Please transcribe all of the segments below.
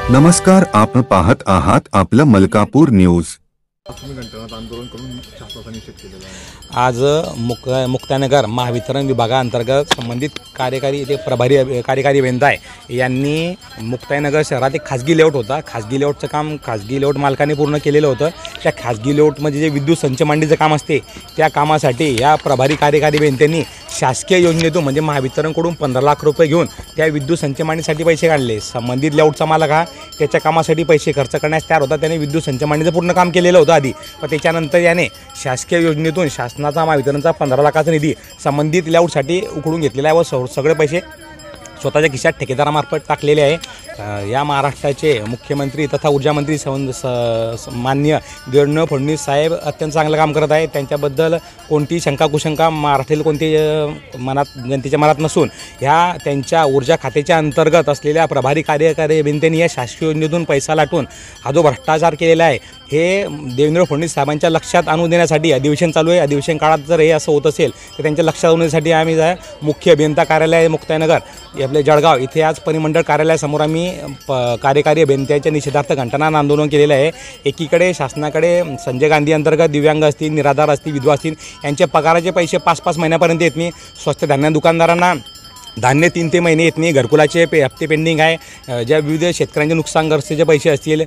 नमस्कार, आपण पाहत आहात आपलं मलकापूर न्यूज। आंदोलन करून शासनाचा निषेध केलेला आहे। आज मुक्ताईनगर महावितरण विभागाअंतर्गत संबंधित कार्यकारी अभियंता यांनी मुक्ताईनगर शहरात एक खाजगी लेआउट होता। खाजगी लेआउटचं काम खाजगी लेआउट मालकाने पूर्ण केलेलं होतं। त्या खाजगी लेआउटमध्ये जे विद्युत संच मांडीचं काम असते त्या कामासाठी या प्रभारी कार्यकारी अभियंत्यांनी शासकीय योजनेतून म्हणजे महावितरणकडून 15 लाख रुपये घेऊन त्या विद्युत संच मांडणीसाठी पैसे काढले। संबंधित लेआउटचा मालक हा त्याच्या कामासाठी पैसे खर्च करण्यास तयार होता। त्याने विद्युत संच मांडणीचं पूर्ण काम केलेलं होतं आधी, पण त्याच्यानंतर याने शासकीय योजनेतून शासनाचा महावितरणचा 15 लाखाचा निधी संबंधित लेआउटसाठी उकळून घेतलेला आहे व सगळे पैसे स्वतःच्या खिशात ठेकेदारामार्फत टाकलेले आहे। या महाराष्ट्राचे मुख्यमंत्री तथा ऊर्जा मंत्री माननीय देवेंद्र फडणवीस साहेब अत्यंत चांगलं काम करत आहे। त्यांच्याबद्दल कोणती शंका कुशंका महाराष्ट्रातील कोणती जनतेच्या मनात नसून ह्या त्यांच्या ऊर्जा खात्याच्या अंतर्गत असलेल्या प्रभारी कार्यकारी अभियंत्यांनी या शासकीय योजनेतून पैसा लाटून हा जो भ्रष्टाचार केलेला आहे हे देवेंद्र फडणवीस साहेबांच्या लक्षात आणून देण्यासाठी अधिवेशन चालू आहे। अधिवेशन काळात जर हे असं होत असेल तर त्यांच्या लक्षात आणण्यासाठी आम्ही मुख्य अभियंता कार्यालय मुक्ताईनगर आपले जळगाव इथे आज परिमंडळ कार्यालयासमोर आम्ही कार्यकारी अभियंत्यांच्या निषेधार्थ घंटानाद आंदोलन केलेलं आहे। एकीकडे शासनाकडे संजय गांधी अंतर्गत दिव्यांग असतील, निराधार असतील, विधवा असतील यांच्या पगाराचे पैसे 5-5 महिन्यापर्यंत येत नाही। स्वस्त धान्य दुकानदारांना धान्य 3 ते महिने येत नाही। घरकुलाचे हप्ते पेंडिंग आहे। ज्या विविध शेतकऱ्यांचे नुकसानग्रस्तीचे पैसे असतील,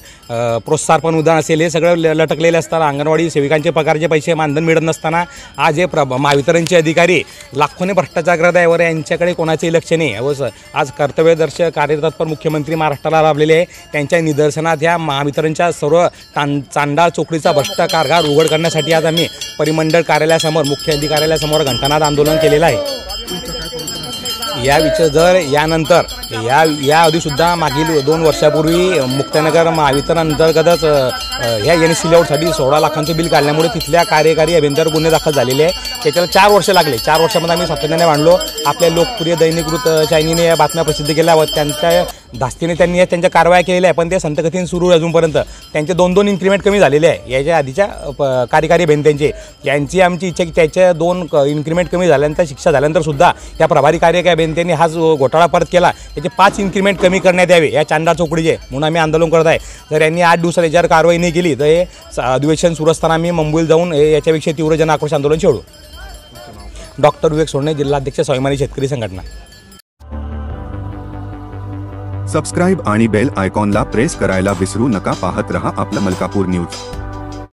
प्रोत्साहन अनुदान असेल, हे सगळं लटकलेले असताना अंगणवाडी सेविकांचे पगारचे पैसे मानधन मिळत नसताना आज हे महावितरणचे अधिकारी लाखोने भ्रष्टाचार करत आहे वर यांच्याकडे कोणाचंही लक्ष नाही। व आज कर्तव्यदर्श कार्यतत्पर मुख्यमंत्री महाराष्ट्राला लाभलेले आहे। त्यांच्या निदर्शनात ह्या महावितरणच्या सर्व चांडाळ चोकडीचा भ्रष्ट कारभार उघड करण्यासाठी आज आम्ही परिमंडळ कार्यालयासमोर मुख्य अधिकाऱ्यासमोर घंटानाद आंदोलन केलेलं आहे। या विषय जर यानंतर याआधीसुद्धा मागील 2 वर्षापूर्वी मुक्ताईनगर महावितरण अंतर्गतच ह्या NC लेआउटसाठी 16 लाखांचं बिल काढल्यामुळे तिथल्या कार्यकारी अभियंत्यावर गुन्हे दाखल झालेले आहे। त्याच्याला 4 वर्ष लागले। 4 वर्षामध्ये आम्ही सातत्याने मांडलो। आपल्या लोकप्रिय दैनिक चायनीने या बातम्या प्रसिद्ध केल्या व त्यांच्या धास्तीने त्यांनी त्यांच्या कारवाया केलेल्या आहे, पण ते संतकथीन सुरू आहे अजूनपर्यंत। त्यांचे 2-2 इन्क्रीमेंट कमी झालेले आहे याच्या आधीच्या कार्यकारी अभियंत्यांचे। यांची आमची इच्छा की त्याच्या 2 इन्क्रीमेंट कमी झाल्यानंतर शिक्षा झाल्यानंतर सुद्धा या प्रभारी कार्यकारी अभियंत्यांनी हा जो घोटाळा परत केला त्याचे 5 इन्क्रीमेंट कमी करण्यात यावे या चांडाळ चौकडीचे, म्हणून आम्ही आंदोलन करत आहे। जर यांनी 8 दिवसात याच्यावर कारवाई नाही केली तर हे अधिवेशन सुरू असताना आम्ही मुंबईला जाऊन याच्यापेक्षा तीव्र जन आक्रोश आंदोलन छेडू। डॉक्टर विवेक सोडणे, जिल्हाध्यक्ष स्वाभिमानी शेतकरी संघटना। सबस्क्राइब आणि बेल आयकॉनला प्रेस करायला विसरू नका। पाहत रहा आपलं मलकापूर न्यूज।